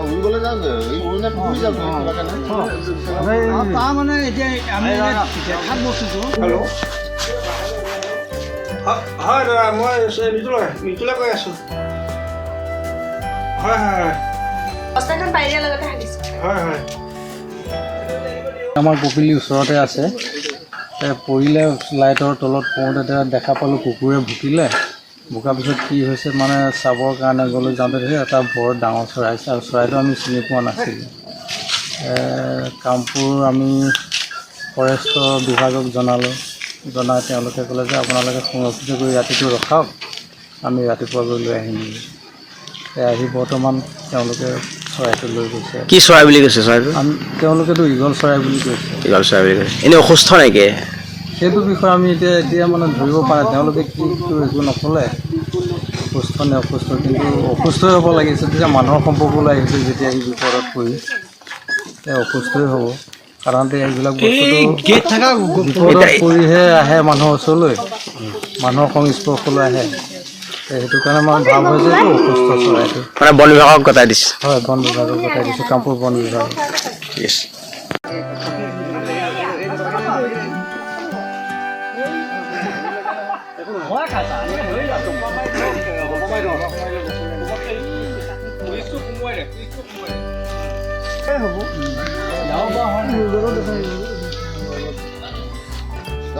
উৰিবলৈ যাওঁ যে এই উৰণে পুৰি যাম তাৰমানে এতিয়া আমি দেখাত বস্তুটো হেল্ল' হয় দাদা মই মিতুলে কৈ আছোঁ হয় হয় অস্তাখন পাই দিয়াৰ লগতে হালিছোঁ হয় হয় আমাৰ কপিলি ওচৰতে আছে পৰিলে লাইটৰ তলত পৰোঁতে দেখা পালোঁ কুকুৰে ভুকিলে ভুকাৰ পিছত কি হৈছে মানে চাবৰ কাৰণে গ'লৈ যাওঁতে এটা বৰ ডাঙৰ চৰাই আছে আৰু চৰাইটো আমি চিনি পোৱা নাছিলোঁ কামপুৰ আমি ফৰেষ্টৰ বিভাগক জনালোঁ জনাই তেওঁলোকে ক'লে যে আপোনালোকে সংৰক্ষিত কৰি ৰাতিটো ৰখাওক আমি ৰাতিপুৱা গৈ লৈ আহিম আহি বৰ্তমান তেওঁলোকে চৰাইটো লৈ গৈছে কি চৰাই বুলি কৈছে চৰাইটো তেওঁলোকেতো ঈগল চৰাই বুলি কৈছে ঈগল চৰাই বুলি কৈছে এনেই অসুস্থ নেকি সেইটো বিষয়ে আমি এতিয়া মানে ধৰিব পৰা তেওঁলোকে কি একো নক'লে অসুস্থ নে অসুস্থ কিন্তু অসুস্থই হ'ব লাগিছে তেতিয়া মানুহৰ সম্পৰ্কলৈ আহিছে যেতিয়া এই বিপদত পৰি অসুস্থই হ'ব কাৰণ এইবিলাক বস্তুটো বিপদত পৰিহে আহে মানুহৰ ওচৰলৈ মানুহৰ সংস্পৰ্শলৈ আহে সেইটো কাৰণে আমাৰ ভাৱ হয় যে অসুস্থ চৰাইটো মানে বন বিভাগক গতাই দিছে হয় বন বিভাগক গতাই দিছোঁ কামপুৰ বন বিভাগ ঠিক আছে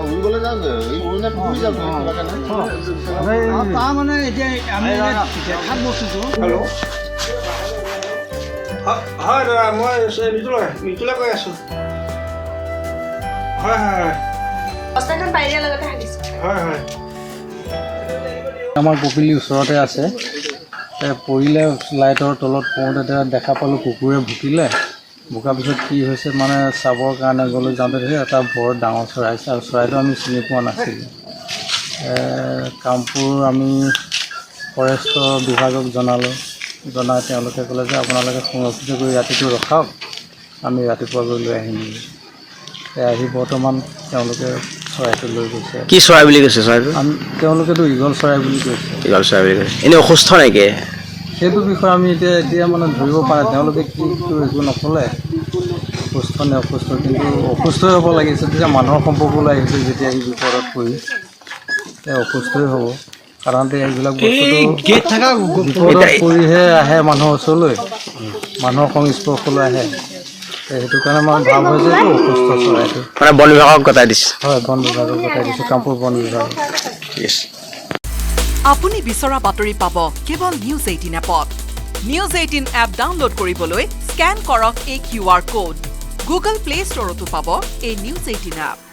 উৰিবলৈ যাওঁ যে এই উৰণে পুৰি যাম তাৰমানে এতিয়া আমি দেখাত বস্তুটো হেল্ল' হয় দাদা মই মিতুলে কৈ আছোঁ হয় হয় অস্তাখন পাই দিয়াৰ লগতে হালিছোঁ হয় হয় আমাৰ কপিলি ওচৰতে আছে পৰিলে লাইটৰ তলত পৰোঁতে দেখা পালোঁ কুকুৰে ভুকিলে ভুকাৰ পিছত কি হৈছে মানে চাবৰ কাৰণে গ'লৈ যাওঁতে এটা বৰ ডাঙৰ চৰাই আছে আৰু চৰাইটো আমি চিনি পোৱা নাছিলোঁ কামপুৰ আমি ফৰেষ্টৰ বিভাগক জনালোঁ জনাই তেওঁলোকে ক'লে যে আপোনালোকে সংৰক্ষিত কৰি ৰাতিটো ৰখাওক আমি ৰাতিপুৱা গৈ লৈ আহিম আহি বৰ্তমান তেওঁলোকে চৰাইটো লৈ গৈছে কি চৰাই বুলি কৈছে চৰাইটো তেওঁলোকেতো ঈগল চৰাই বুলি কৈছে ঈগল চৰাই বুলি কৈছে এনেই অসুস্থ নেকি সেইটো বিষয়ে আমি এতিয়া মানে ধৰিব পৰা তেওঁলোকে কি একো নক'লে অসুস্থ নে অসুস্থ কিন্তু অসুস্থই হ'ব লাগিছে তেতিয়া মানুহৰ সম্পৰ্কলৈ আহিছে যেতিয়া এই বিপদত পৰি অসুস্থই হ'ব কাৰণ এইবিলাক বস্তুটো বিপদত পৰিহে আহে মানুহৰ ওচৰলৈ মানুহৰ সংস্পৰ্শলৈ আহে সেইটো কাৰণে আমাৰ ভাৱ হয় যে অসুস্থ চৰাইটো মানে বন বিভাগক গতাই দিছে হয় বন বিভাগক গতাই দিছোঁ কামপুৰ বন বিভাগ ঠিক আছে আপুনি বিচৰা বাতৰি পাব কেৱল নিউজ 18 এপত নিউজ 18 এপ ডাউনলোড কৰিবলৈ স্কেন কৰক এই QR কোড গুগল প্লে ষ্টৰতো পাব এই নিউজ 18 এপ